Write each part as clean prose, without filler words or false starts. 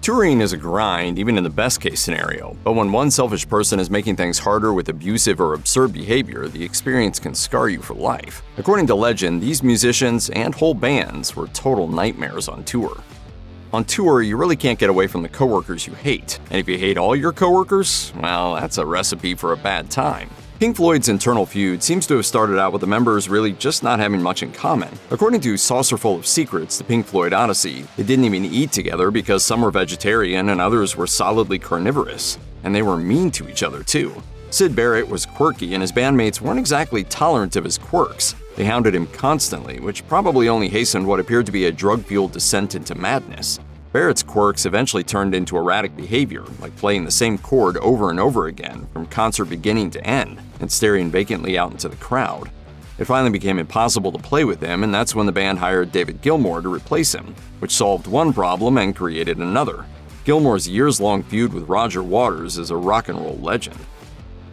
Touring is a grind, even in the best-case scenario, but when one selfish person is making things harder with abusive or absurd behavior, the experience can scar you for life. According to legend, these musicians and whole bands were total nightmares on tour. On tour, you really can't get away from the coworkers you hate, and if you hate all your coworkers, well, that's a recipe for a bad time. Pink Floyd's internal feud seems to have started out with the members really just not having much in common. According to Saucerful of Secrets, the Pink Floyd Odyssey, they didn't even eat together because some were vegetarian and others were solidly carnivorous. And they were mean to each other too. Syd Barrett was quirky and his bandmates weren't exactly tolerant of his quirks. They hounded him constantly, which probably only hastened what appeared to be a drug-fueled descent into madness. Barrett's quirks eventually turned into erratic behavior, like playing the same chord over and over again, from concert beginning to end, and staring vacantly out into the crowd. It finally became impossible to play with him, and that's when the band hired David Gilmour to replace him, which solved one problem and created another. Gilmour's years-long feud with Roger Waters is a rock and roll legend.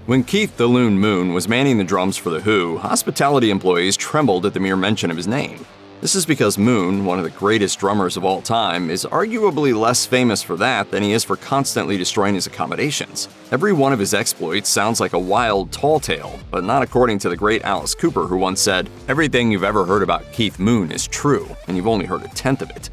When Keith the Loon Moon was manning the drums for The Who, hospitality employees trembled at the mere mention of his name. This is because Moon, one of the greatest drummers of all time, is arguably less famous for that than he is for constantly destroying his accommodations. Every one of his exploits sounds like a wild tall tale, but not according to the great Alice Cooper, who once said, "Everything you've ever heard about Keith Moon is true, and you've only heard a tenth of it."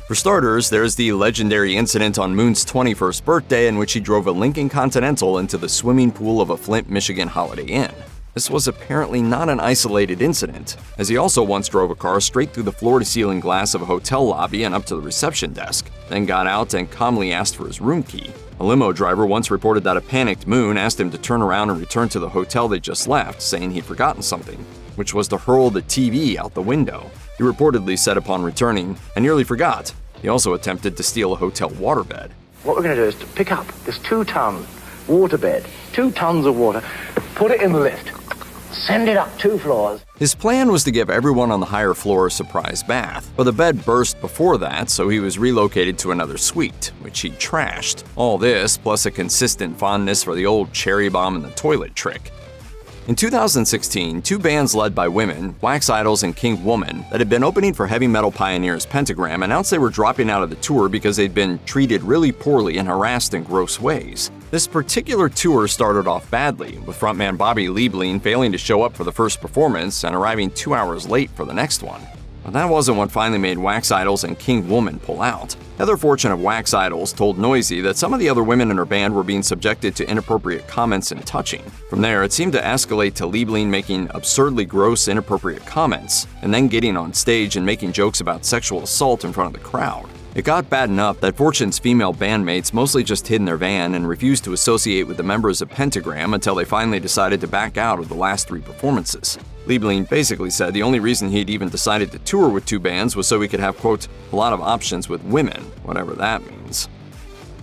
For starters, there's the legendary incident on Moon's 21st birthday in which he drove a Lincoln Continental into the swimming pool of a Flint, Michigan Holiday Inn. This was apparently not an isolated incident, as he also once drove a car straight through the floor-to-ceiling glass of a hotel lobby and up to the reception desk, then got out and calmly asked for his room key. A limo driver once reported that a panicked Moon asked him to turn around and return to the hotel they just left, saying he'd forgotten something, which was to hurl the TV out the window. He reportedly said upon returning, "I nearly forgot." He also attempted to steal a hotel waterbed. What we're going to do is to pick up this 2-ton waterbed, 2 tons of water, put it in the lift, send it up 2 floors. His plan was to give everyone on the higher floor a surprise bath, but the bed burst before that, so he was relocated to another suite, which he trashed. All this, plus a consistent fondness for the old cherry bomb in the toilet trick. In 2016, 2 bands led by women, Wax Idols and King Woman, that had been opening for heavy metal pioneers Pentagram, announced they were dropping out of the tour because they'd been treated really poorly and harassed in gross ways. This particular tour started off badly, with frontman Bobby Liebling failing to show up for the first performance and arriving 2 hours late for the next one. But that wasn't what finally made Wax Idols and King Woman pull out. Heather Fortune of Wax Idols told Noisy that some of the other women in her band were being subjected to inappropriate comments and touching. From there, it seemed to escalate to Liebling making absurdly gross, inappropriate comments, and then getting on stage and making jokes about sexual assault in front of the crowd. It got bad enough that Fortune's female bandmates mostly just hid in their van and refused to associate with the members of Pentagram until they finally decided to back out of the last 3 performances. Liebling basically said the only reason he'd even decided to tour with 2 bands was so he could have, quote, a lot of options with women, whatever that means.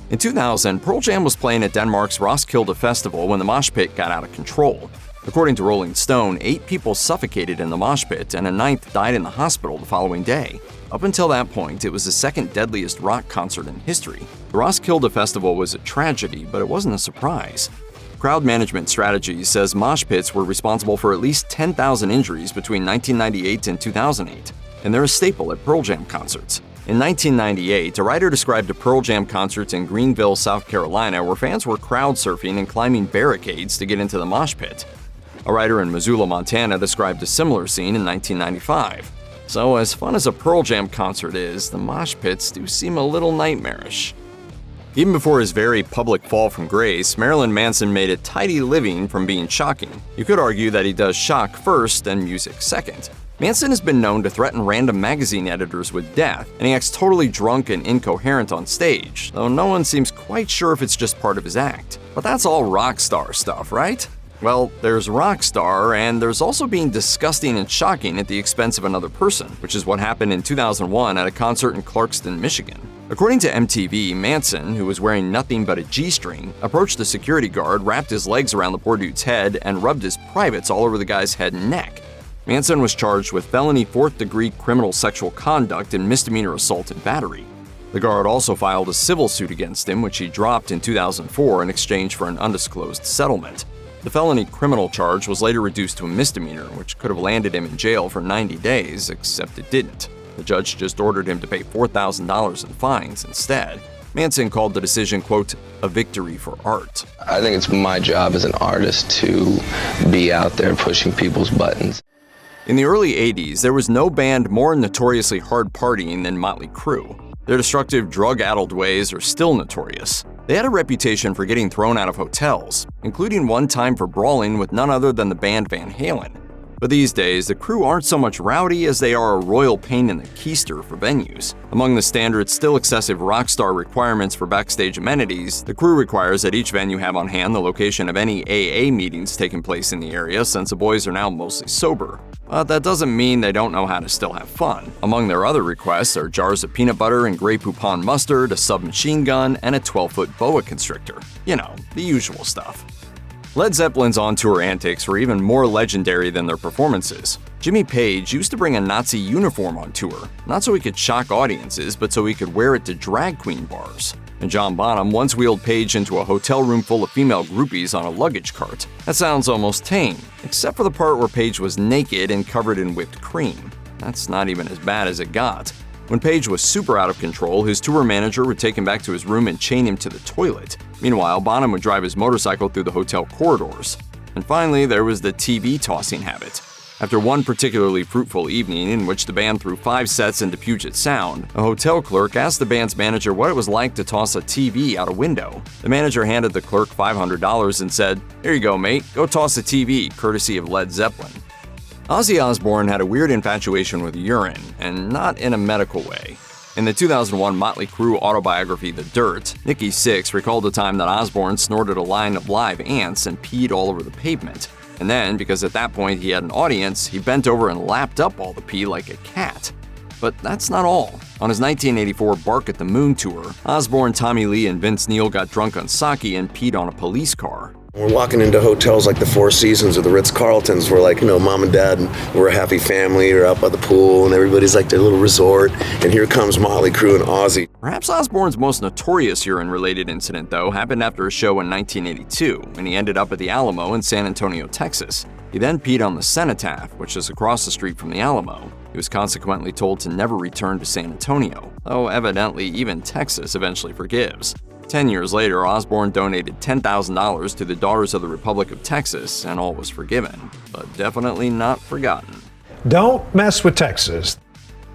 In 2000, Pearl Jam was playing at Denmark's Roskilde Festival when the mosh pit got out of control. According to Rolling Stone, 8 people suffocated in the mosh pit and a 9th died in the hospital the following day. Up until that point, it was the 2nd deadliest rock concert in history. The Roskilde Festival was a tragedy, but it wasn't a surprise. Crowd Management Strategies says mosh pits were responsible for at least 10,000 injuries between 1998 and 2008, and they're a staple at Pearl Jam concerts. In 1998, a writer described a Pearl Jam concert in Greenville, South Carolina, where fans were crowd surfing and climbing barricades to get into the mosh pit. A writer in Missoula, Montana described a similar scene in 1995. So as fun as a Pearl Jam concert is, the mosh pits do seem a little nightmarish. Even before his very public fall from grace, Marilyn Manson made a tidy living from being shocking. You could argue that he does shock first and music second. Manson has been known to threaten random magazine editors with death, and he acts totally drunk and incoherent on stage, though no one seems quite sure if it's just part of his act. But that's all rock star stuff, right? Well, there's Rockstar, and there's also being disgusting and shocking at the expense of another person, which is what happened in 2001 at a concert in Clarkston, Michigan. According to MTV, Manson, who was wearing nothing but a G-string, approached the security guard, wrapped his legs around the poor dude's head, and rubbed his privates all over the guy's head and neck. Manson was charged with felony 4th-degree criminal sexual conduct and misdemeanor assault and battery. The guard also filed a civil suit against him, which he dropped in 2004 in exchange for an undisclosed settlement. The felony criminal charge was later reduced to a misdemeanor, which could have landed him in jail for 90 days, except it didn't. The judge just ordered him to pay $4,000 in fines instead. Manson called the decision, quote, a victory for art. I think it's my job as an artist to be out there pushing people's buttons. In the early 80s, there was no band more notoriously hard partying than Motley Crue. Their destructive, drug-addled ways are still notorious. They had a reputation for getting thrown out of hotels, including one time for brawling with none other than the band Van Halen. But these days, the Crue aren't so much rowdy as they are a royal pain in the keister for venues. Among the standard, still excessive rock star requirements for backstage amenities, the Crue requires that each venue have on hand the location of any AA meetings taking place in the area, since the boys are now mostly sober. But that doesn't mean they don't know how to still have fun. Among their other requests are jars of peanut butter and Grey Poupon mustard, a submachine gun, and a 12-foot boa constrictor. You know, the usual stuff. Led Zeppelin's on-tour antics were even more legendary than their performances. Jimmy Page used to bring a Nazi uniform on tour, not so he could shock audiences, but so he could wear it to drag queen bars. And John Bonham once wheeled Page into a hotel room full of female groupies on a luggage cart. That sounds almost tame, except for the part where Page was naked and covered in whipped cream. That's not even as bad as it got. When Page was super out of control, his tour manager would take him back to his room and chain him to the toilet. Meanwhile, Bonham would drive his motorcycle through the hotel corridors. And finally, there was the TV tossing habit. After one particularly fruitful evening in which the band threw 5 sets into Puget Sound, a hotel clerk asked the band's manager what it was like to toss a TV out a window. The manager handed the clerk $500 and said, "Here you go, mate. Go toss a TV, courtesy of Led Zeppelin." Ozzy Osbourne had a weird infatuation with urine, and not in a medical way. In the 2001 Motley Crue autobiography The Dirt, Nikki Sixx recalled a time that Osbourne snorted a line of live ants and peed all over the pavement. And then, because at that point he had an audience, he bent over and lapped up all the pee like a cat. But that's not all. On his 1984 Bark at the Moon tour, Osbourne, Tommy Lee, and Vince Neil got drunk on sake and peed on a police car. We're walking into hotels like the Four Seasons or the Ritz-Carltons where, like, mom and dad, and we're a happy family, we're out by the pool, and everybody's like their little resort, and here comes Motley Crue and Ozzy. Perhaps Osbourne's most notorious urine-related incident, though, happened after a show in 1982, when he ended up at the Alamo in San Antonio, Texas. He then peed on the Cenotaph, which is across the street from the Alamo. He was consequently told to never return to San Antonio, though evidently even Texas eventually forgives. 10 years later, Osbourne donated $10,000 to the Daughters of the Republic of Texas, and all was forgiven, but definitely not forgotten. Don't mess with Texas.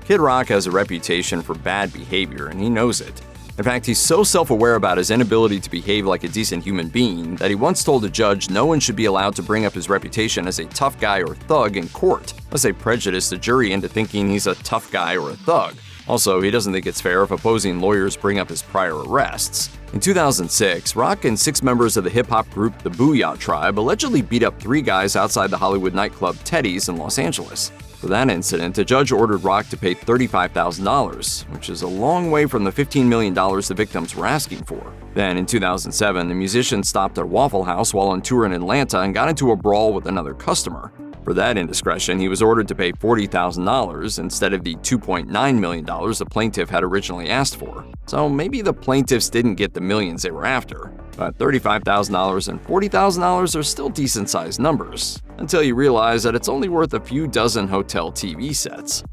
Kid Rock has a reputation for bad behavior, and he knows it. In fact, he's so self-aware about his inability to behave like a decent human being that he once told a judge no one should be allowed to bring up his reputation as a tough guy or thug in court, unless they prejudice the jury into thinking he's a tough guy or a thug. Also, he doesn't think it's fair if opposing lawyers bring up his prior arrests. In 2006, Rock and 6 members of the hip-hop group the Booyah Tribe allegedly beat up 3 guys outside the Hollywood nightclub Teddy's in Los Angeles. For that incident, a judge ordered Rock to pay $35,000, which is a long way from the $15 million the victims were asking for. Then, in 2007, the musician stopped at a Waffle House while on tour in Atlanta and got into a brawl with another customer. For that indiscretion, he was ordered to pay $40,000 instead of the $2.9 million the plaintiff had originally asked for. So maybe the plaintiffs didn't get the millions they were after. But $35,000 and $40,000 are still decent-sized numbers, until you realize that it's only worth a few dozen hotel TV sets.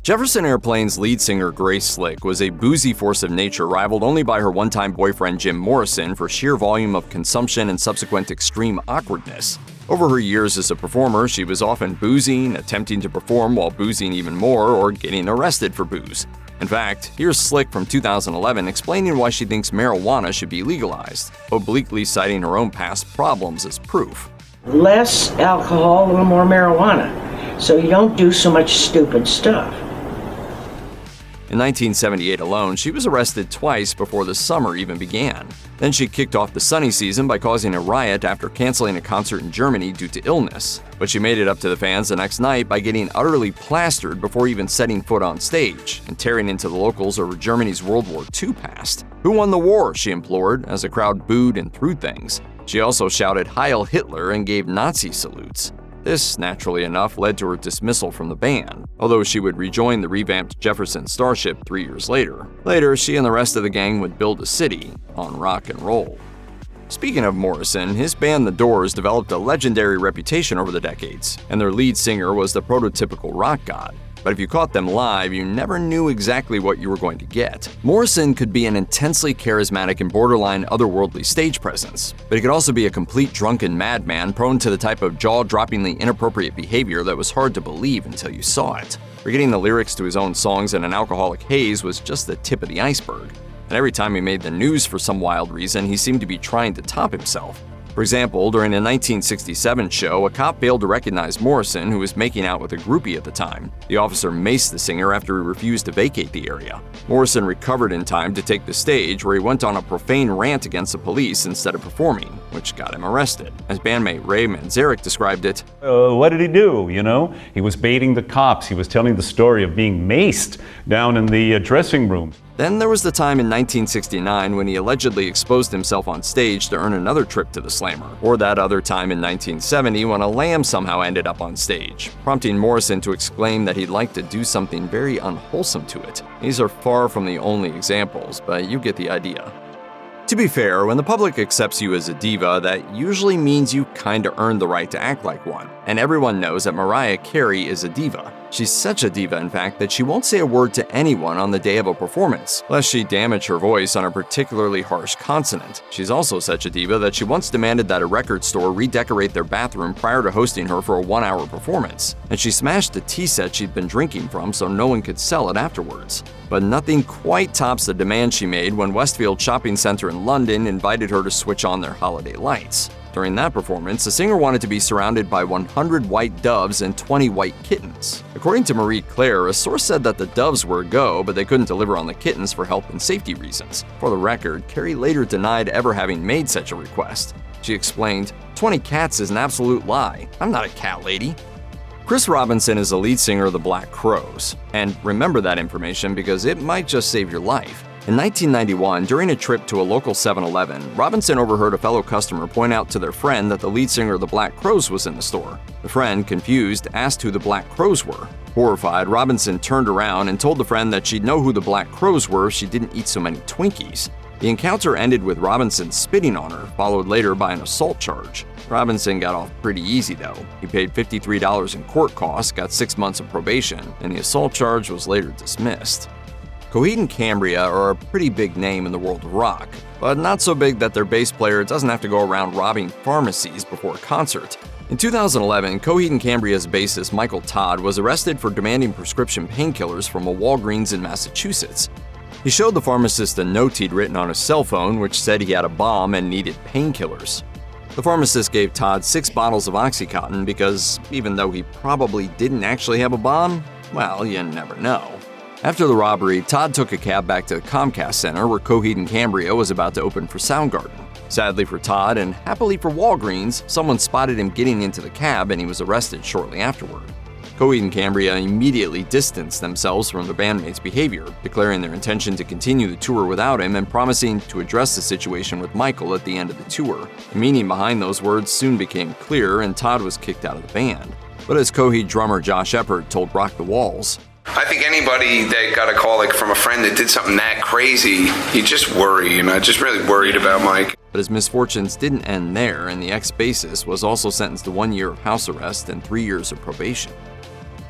Jefferson Airplane's lead singer Grace Slick was a boozy force of nature rivaled only by her one-time boyfriend Jim Morrison for sheer volume of consumption and subsequent extreme awkwardness. Over her years as a performer, she was often boozing, attempting to perform while boozing even more, or getting arrested for booze. In fact, here's Slick from 2011 explaining why she thinks marijuana should be legalized, obliquely citing her own past problems as proof. Less alcohol, a little more marijuana, so you don't do so much stupid stuff. In 1978 alone, she was arrested twice before the summer even began. Then she kicked off the sunny season by causing a riot after canceling a concert in Germany due to illness. But she made it up to the fans the next night by getting utterly plastered before even setting foot on stage, and tearing into the locals over Germany's World War II past. "Who won the war?" she implored, as the crowd booed and threw things. She also shouted Heil Hitler and gave Nazi salutes. This, naturally enough, led to her dismissal from the band, although she would rejoin the revamped Jefferson Starship 3 years later. Later, she and the rest of the gang would build a city on rock and roll. Speaking of Morrison, his band The Doors developed a legendary reputation over the decades, and their lead singer was the prototypical rock god. but if you caught them live, you never knew exactly what you were going to get. Morrison could be an intensely charismatic and borderline otherworldly stage presence, but he could also be a complete drunken madman prone to the type of jaw-droppingly inappropriate behavior that was hard to believe until you saw it. Forgetting the lyrics to his own songs in an alcoholic haze was just the tip of the iceberg. And every time he made the news for some wild reason, he seemed to be trying to top himself. For example, during a 1967 show, a cop failed to recognize Morrison, who was making out with a groupie at the time. The officer maced the singer after he refused to vacate the area. Morrison recovered in time to take the stage, where he went on a profane rant against the police instead of performing, which got him arrested. As bandmate Ray Manzarek described it, what did he do, He was baiting the cops. He was telling the story of being maced down in the dressing room. Then there was the time in 1969 when he allegedly exposed himself on stage to earn another trip to the Slammer, or that other time in 1970 when a lamb somehow ended up on stage, prompting Morrison to exclaim that he'd like to do something very unwholesome to it. These are far from the only examples, but you get the idea. To be fair, when the public accepts you as a diva, that usually means you kinda earned the right to act like one. And everyone knows that Mariah Carey is a diva. She's such a diva, in fact, that she won't say a word to anyone on the day of a performance, lest she damage her voice on a particularly harsh consonant. She's also such a diva that she once demanded that a record store redecorate their bathroom prior to hosting her for a 1-hour performance, and she smashed the tea set she'd been drinking from so no one could sell it afterwards. But nothing quite tops the demand she made when Westfield Shopping Centre in London invited her to switch on their holiday lights. During that performance, the singer wanted to be surrounded by 100 white doves and 20 white kittens. According to Marie Claire, a source said that the doves were a go, but they couldn't deliver on the kittens for health and safety reasons. For the record, Carey later denied ever having made such a request. She explained, 20 cats is an absolute lie. I'm not a cat lady. Chris Robinson is the lead singer of the Black Crowes. And remember that information because it might just save your life. In 1991, during a trip to a local 7-Eleven, Robinson overheard a fellow customer point out to their friend that the lead singer of the Black Crowes was in the store. The friend, confused, asked who the Black Crowes were. Horrified, Robinson turned around and told the friend that she'd know who the Black Crowes were if she didn't eat so many Twinkies. The encounter ended with Robinson spitting on her, followed later by an assault charge. Robinson got off pretty easy though. He paid $53 in court costs, got 6 months of probation, and the assault charge was later dismissed. Coheed and Cambria are a pretty big name in the world of rock, but not so big that their bass player doesn't have to go around robbing pharmacies before a concert. In 2011, Coheed and Cambria's bassist Michael Todd was arrested for demanding prescription painkillers from a Walgreens in Massachusetts. He showed the pharmacist a note he'd written on his cell phone which said he had a bomb and needed painkillers. The pharmacist gave Todd 6 bottles of Oxycontin because, even though he probably didn't actually have a bomb, well, you never know. After the robbery, Todd took a cab back to the Comcast Center where Coheed and Cambria was about to open for Soundgarden. Sadly for Todd, and happily for Walgreens, someone spotted him getting into the cab and he was arrested shortly afterward. Coheed and Cambria immediately distanced themselves from their bandmates' behavior, declaring their intention to continue the tour without him and promising to address the situation with Michael at the end of the tour. The meaning behind those words soon became clear and Todd was kicked out of the band. But as Coheed drummer Josh Eppert told Rock the Walls, I think anybody that got a call from a friend that did something that crazy, you just worry, just really worried about Mike. But his misfortunes didn't end there, and the ex-bassist was also sentenced to 1 year of house arrest and 3 years of probation.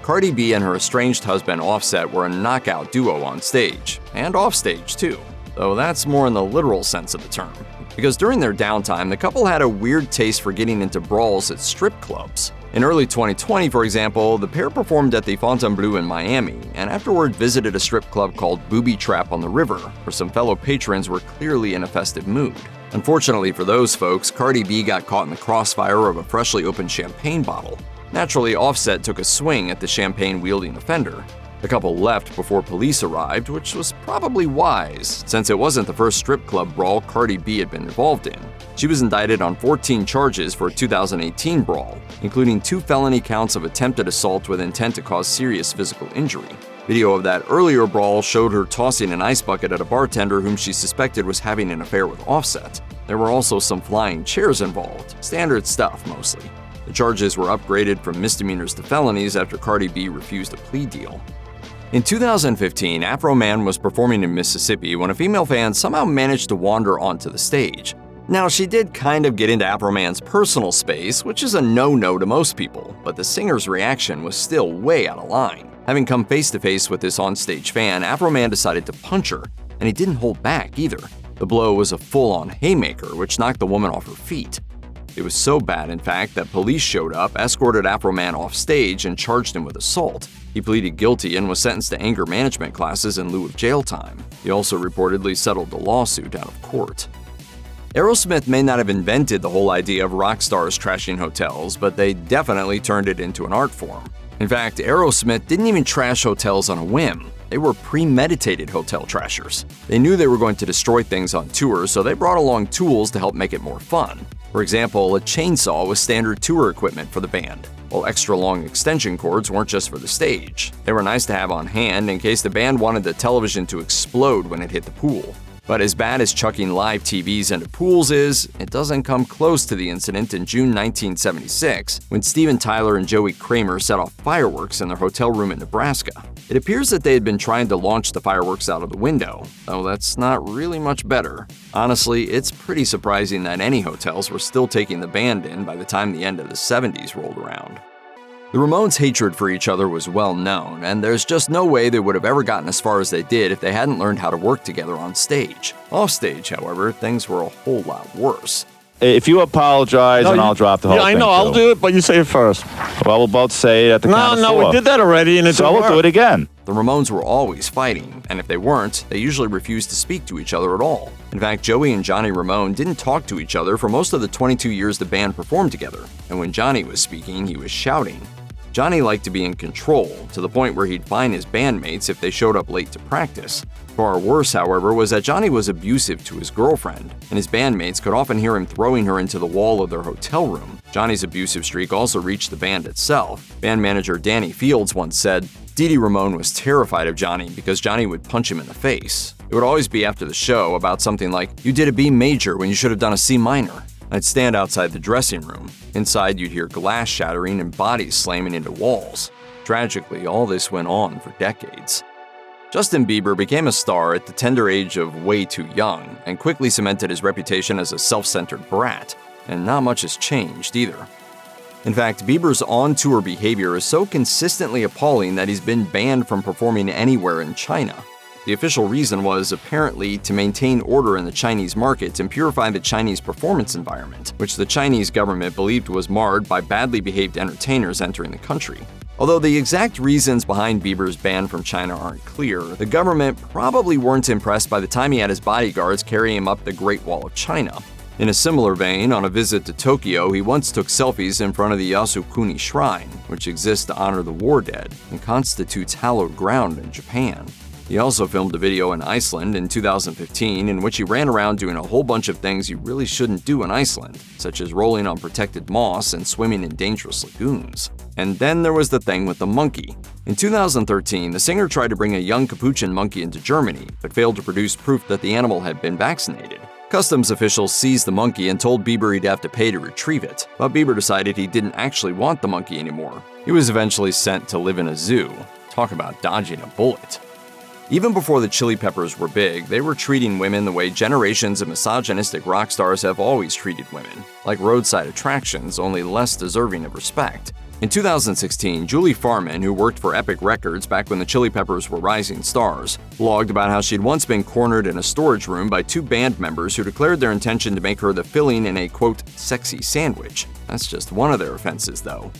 Cardi B and her estranged husband Offset were a knockout duo on stage, and off stage too, though that's more in the literal sense of the term. Because during their downtime, the couple had a weird taste for getting into brawls at strip clubs. In early 2020, for example, the pair performed at the Fontainebleau in Miami, and afterward visited a strip club called Booby Trap on the River, where some fellow patrons were clearly in a festive mood. Unfortunately for those folks, Cardi B got caught in the crossfire of a freshly opened champagne bottle. Naturally, Offset took a swing at the champagne-wielding offender. The couple left before police arrived, which was probably wise, since it wasn't the first strip club brawl Cardi B had been involved in. She was indicted on 14 charges for a 2018 brawl, including 2 felony counts of attempted assault with intent to cause serious physical injury. Video of that earlier brawl showed her tossing an ice bucket at a bartender whom she suspected was having an affair with Offset. There were also some flying chairs involved, standard stuff mostly. The charges were upgraded from misdemeanors to felonies after Cardi B refused a plea deal. In 2015, Afroman was performing in Mississippi when a female fan somehow managed to wander onto the stage. Now, she did kind of get into Afroman's personal space, which is a no-no to most people, but the singer's reaction was still way out of line. Having come face-to-face with this onstage fan, Afroman decided to punch her, and he didn't hold back either. The blow was a full-on haymaker, which knocked the woman off her feet. It was so bad, in fact, that police showed up, escorted Afroman off stage, and charged him with assault. He pleaded guilty and was sentenced to anger management classes in lieu of jail time. He also reportedly settled the lawsuit out of court. Aerosmith may not have invented the whole idea of rock stars trashing hotels, but they definitely turned it into an art form. In fact, Aerosmith didn't even trash hotels on a whim. They were premeditated hotel trashers. They knew they were going to destroy things on tour, so they brought along tools to help make it more fun. For example, a chainsaw was standard tour equipment for the band, while extra-long extension cords weren't just for the stage. They were nice to have on hand in case the band wanted the television to explode when it hit the pool. But as bad as chucking live TVs into pools is, it doesn't come close to the incident in June 1976, when Steven Tyler and Joey Kramer set off fireworks in their hotel room in Nebraska. It appears that they had been trying to launch the fireworks out of the window, though that's not really much better. Honestly, it's pretty surprising that any hotels were still taking the band in by the time the end of the 70s rolled around. The Ramones' hatred for each other was well known, and there's just no way they would have ever gotten as far as they did if they hadn't learned how to work together on stage. Off stage, however, things were a whole lot worse. If you apologize, then I'll drop the whole thing. Yeah, I know. I'll do it, but you say it first. Well, we'll both say it at the count of 4. No, we did that already, and so we'll do it again. The Ramones were always fighting, and if they weren't, they usually refused to speak to each other at all. In fact, Joey and Johnny Ramone didn't talk to each other for most of the 22 years the band performed together, and when Johnny was speaking, he was shouting. Johnny liked to be in control, to the point where he'd fine his bandmates if they showed up late to practice. Far worse, however, was that Johnny was abusive to his girlfriend, and his bandmates could often hear him throwing her into the wall of their hotel room. Johnny's abusive streak also reached the band itself. Band manager Danny Fields once said, Dee Dee Ramone was terrified of Johnny because Johnny would punch him in the face. It would always be after the show about something like, "You did a B major when you should have done a C minor." I'd stand outside the dressing room. Inside, you'd hear glass shattering and bodies slamming into walls. Tragically, all this went on for decades. Justin Bieber became a star at the tender age of way too young and quickly cemented his reputation as a self-centered brat, and not much has changed either. In fact, Bieber's on-tour behavior is so consistently appalling that he's been banned from performing anywhere in China. The official reason was, apparently, to maintain order in the Chinese market and purify the Chinese performance environment, which the Chinese government believed was marred by badly behaved entertainers entering the country. Although the exact reasons behind Bieber's ban from China aren't clear, the government probably weren't impressed by the time he had his bodyguards carry him up the Great Wall of China. In a similar vein, on a visit to Tokyo, he once took selfies in front of the Yasukuni Shrine, which exists to honor the war dead and constitutes hallowed ground in Japan. He also filmed a video in Iceland in 2015 in which he ran around doing a whole bunch of things you really shouldn't do in Iceland, such as rolling on protected moss and swimming in dangerous lagoons. And then there was the thing with the monkey. In 2013, the singer tried to bring a young capuchin monkey into Germany, but failed to produce proof that the animal had been vaccinated. Customs officials seized the monkey and told Bieber he'd have to pay to retrieve it, but Bieber decided he didn't actually want the monkey anymore. He was eventually sent to live in a zoo. Talk about dodging a bullet. Even before the Chili Peppers were big, they were treating women the way generations of misogynistic rock stars have always treated women, like roadside attractions, only less deserving of respect. In 2016, Julie Farman, who worked for Epic Records back when the Chili Peppers were rising stars, blogged about how she'd once been cornered in a storage room by 2 band members who declared their intention to make her the filling in a, quote, sexy sandwich. That's just one of their offenses, though.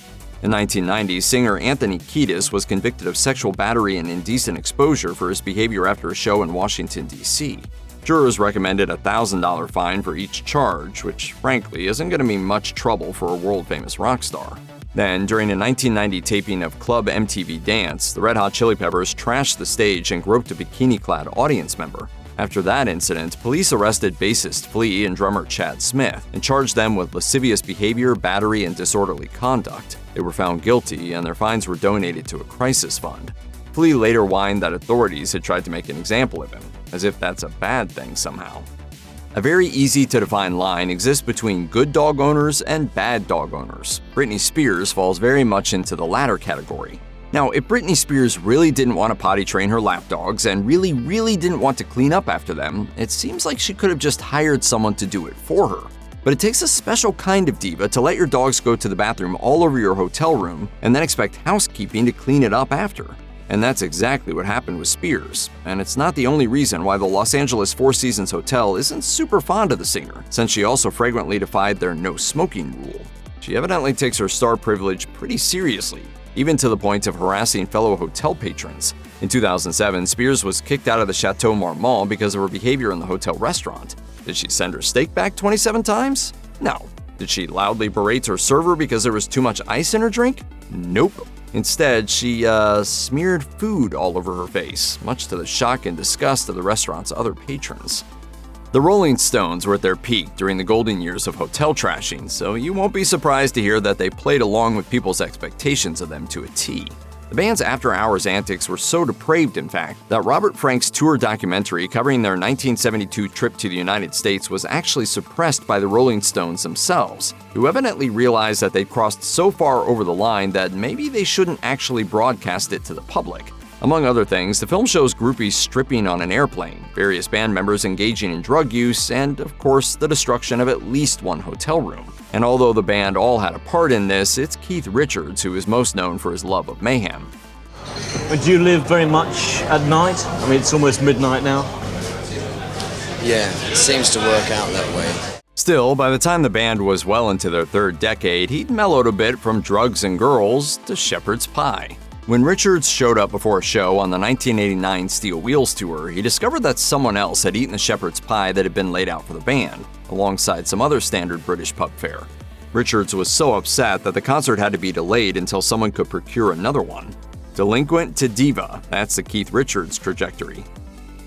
In 1990, singer Anthony Kiedis was convicted of sexual battery and indecent exposure for his behavior after a show in Washington, D.C. Jurors recommended a $1,000 fine for each charge, which frankly isn't going to be much trouble for a world-famous rock star. Then, during a 1990 taping of Club MTV Dance, the Red Hot Chili Peppers trashed the stage and groped a bikini-clad audience member. After that incident, police arrested bassist Flea and drummer Chad Smith and charged them with lascivious behavior, battery, and disorderly conduct. They were found guilty, and their fines were donated to a crisis fund. Flea later whined that authorities had tried to make an example of him, as if that's a bad thing somehow. A very easy-to-define line exists between good dog owners and bad dog owners. Britney Spears falls very much into the latter category. Now, if Britney Spears really didn't want to potty train her lapdogs and really didn't want to clean up after them, it seems like she could have just hired someone to do it for her. But it takes a special kind of diva to let your dogs go to the bathroom all over your hotel room and then expect housekeeping to clean it up after. And that's exactly what happened with Spears. And it's not the only reason why the Los Angeles Four Seasons Hotel isn't super fond of the singer, since she also flagrantly defied their no smoking rule. She evidently takes her star privilege pretty seriously, even to the point of harassing fellow hotel patrons. In 2007, Spears was kicked out of the Chateau Marmont because of her behavior in the hotel restaurant. Did she send her steak back 27 times? No. Did she loudly berate her server because there was too much ice in her drink? Nope. Instead, she smeared food all over her face, much to the shock and disgust of the restaurant's other patrons. The Rolling Stones were at their peak during the golden years of hotel trashing, so you won't be surprised to hear that they played along with people's expectations of them to a T. The band's after-hours antics were so depraved, in fact, that Robert Frank's tour documentary covering their 1972 trip to the United States was actually suppressed by the Rolling Stones themselves, who evidently realized that they'd crossed so far over the line that maybe they shouldn't actually broadcast it to the public. Among other things, the film shows groupies stripping on an airplane, various band members engaging in drug use, and, of course, the destruction of at least one hotel room. And although the band all had a part in this, it's Keith Richards who is most known for his love of mayhem. Do you live very much at night? I mean, it's almost midnight now. Yeah, it seems to work out that way. Still, by the time the band was well into their third decade, he'd mellowed a bit from drugs and girls to shepherd's pie. When Richards showed up before a show on the 1989 Steel Wheels tour, he discovered that someone else had eaten the shepherd's pie that had been laid out for the band, alongside some other standard British pub fare. Richards was so upset that the concert had to be delayed until someone could procure another one. Delinquent to diva, that's the Keith Richards trajectory.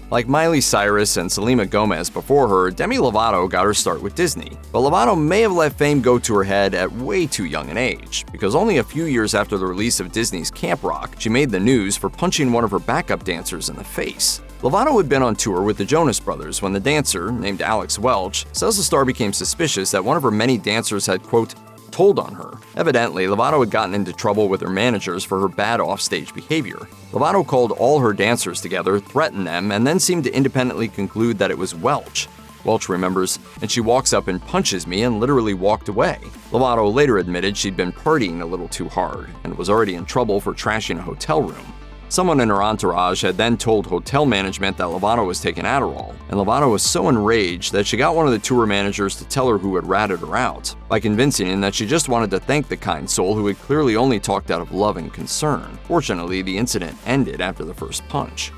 Like Miley Cyrus and Selena Gomez before her, Demi Lovato got her start with Disney. But Lovato may have let fame go to her head at way too young an age, because only a few years after the release of Disney's Camp Rock, she made the news for punching one of her backup dancers in the face. Lovato had been on tour with the Jonas Brothers when the dancer, named Alex Welch, says the star became suspicious that one of her many dancers had, quote, told on her. Evidently, Lovato had gotten into trouble with her managers for her bad offstage behavior. Lovato called all her dancers together, threatened them, and then seemed to independently conclude that it was Welch. Welch remembers, and she walks up and punches me and literally walked away. Lovato later admitted she'd been partying a little too hard and was already in trouble for trashing a hotel room. Someone in her entourage had then told hotel management that Lovato was taking Adderall, and Lovato was so enraged that she got one of the tour managers to tell her who had ratted her out, by convincing him that she just wanted to thank the kind soul who had clearly only talked out of love and concern. Fortunately, the incident ended after the first punch.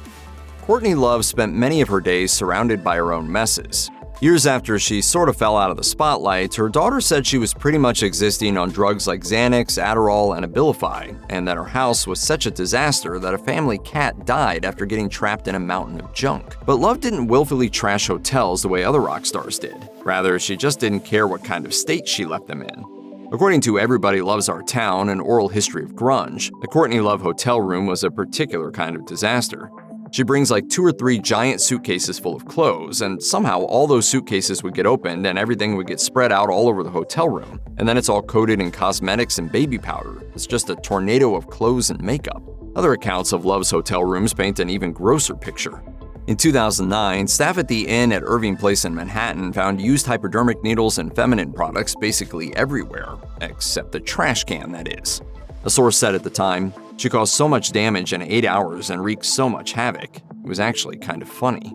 Courtney Love spent many of her days surrounded by her own messes. Years after she sort of fell out of the spotlight, her daughter said she was pretty much existing on drugs like Xanax, Adderall, and Abilify, and that her house was such a disaster that a family cat died after getting trapped in a mountain of junk. But Love didn't willfully trash hotels the way other rock stars did. Rather, she just didn't care what kind of state she left them in. According to Everybody Loves Our Town, an oral history of grunge, the Courtney Love hotel room was a particular kind of disaster. She brings like 2 or 3 giant suitcases full of clothes, and somehow all those suitcases would get opened and everything would get spread out all over the hotel room. And then it's all coated in cosmetics and baby powder. It's just a tornado of clothes and makeup. Other accounts of Love's hotel rooms paint an even grosser picture. In 2009, staff at the Inn at Irving Place in Manhattan found used hypodermic needles and feminine products basically everywhere, except the trash can, that is. A source said at the time, "She caused so much damage in 8 hours and wreaked so much havoc. It was actually kind of funny."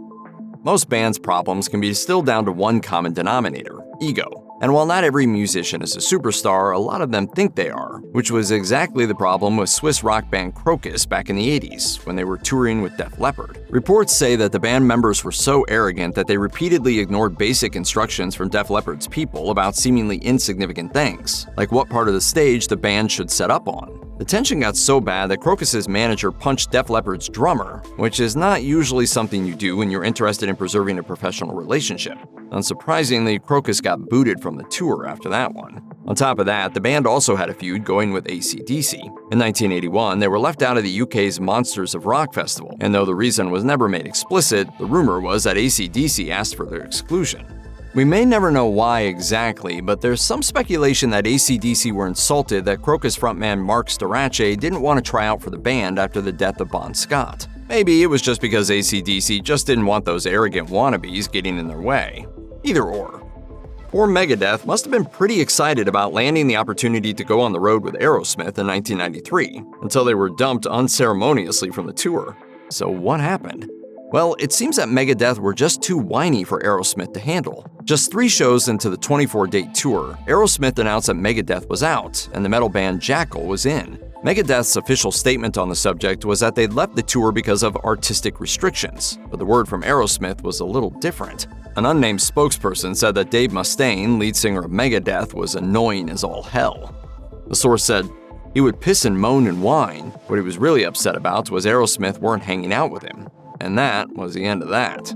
Most bands' problems can be distilled down to one common denominator: ego. And while not every musician is a superstar, a lot of them think they are, which was exactly the problem with Swiss rock band Krokus back in the 80s, when they were touring with Def Leppard. Reports say that the band members were so arrogant that they repeatedly ignored basic instructions from Def Leppard's people about seemingly insignificant things, like what part of the stage the band should set up on. The tension got so bad that Krokus' manager punched Def Leppard's drummer, which is not usually something you do when you're interested in preserving a professional relationship. Unsurprisingly, Krokus got booted from the tour after that one. On top of that, the band also had a feud going with AC/DC. In 1981, they were left out of the UK's Monsters of Rock festival, and though the reason was never made explicit, the rumor was that AC/DC asked for their exclusion. We may never know why exactly, but there's some speculation that AC/DC were insulted that Krokus frontman Mark Storace didn't want to try out for the band after the death of Bon Scott. Maybe it was just because AC/DC just didn't want those arrogant wannabes getting in their way. Either or. Poor Megadeth must have been pretty excited about landing the opportunity to go on the road with Aerosmith in 1993, until they were dumped unceremoniously from the tour. So what happened? Well, it seems that Megadeth were just too whiny for Aerosmith to handle. Just 3 shows into the 24-date tour, Aerosmith announced that Megadeth was out, and the metal band Jackal was in. Megadeth's official statement on the subject was that they'd left the tour because of artistic restrictions, but the word from Aerosmith was a little different. An unnamed spokesperson said that Dave Mustaine, lead singer of Megadeth, was annoying as all hell. The source said, he would piss and moan and whine. What he was really upset about was Aerosmith weren't hanging out with him. And that was the end of that.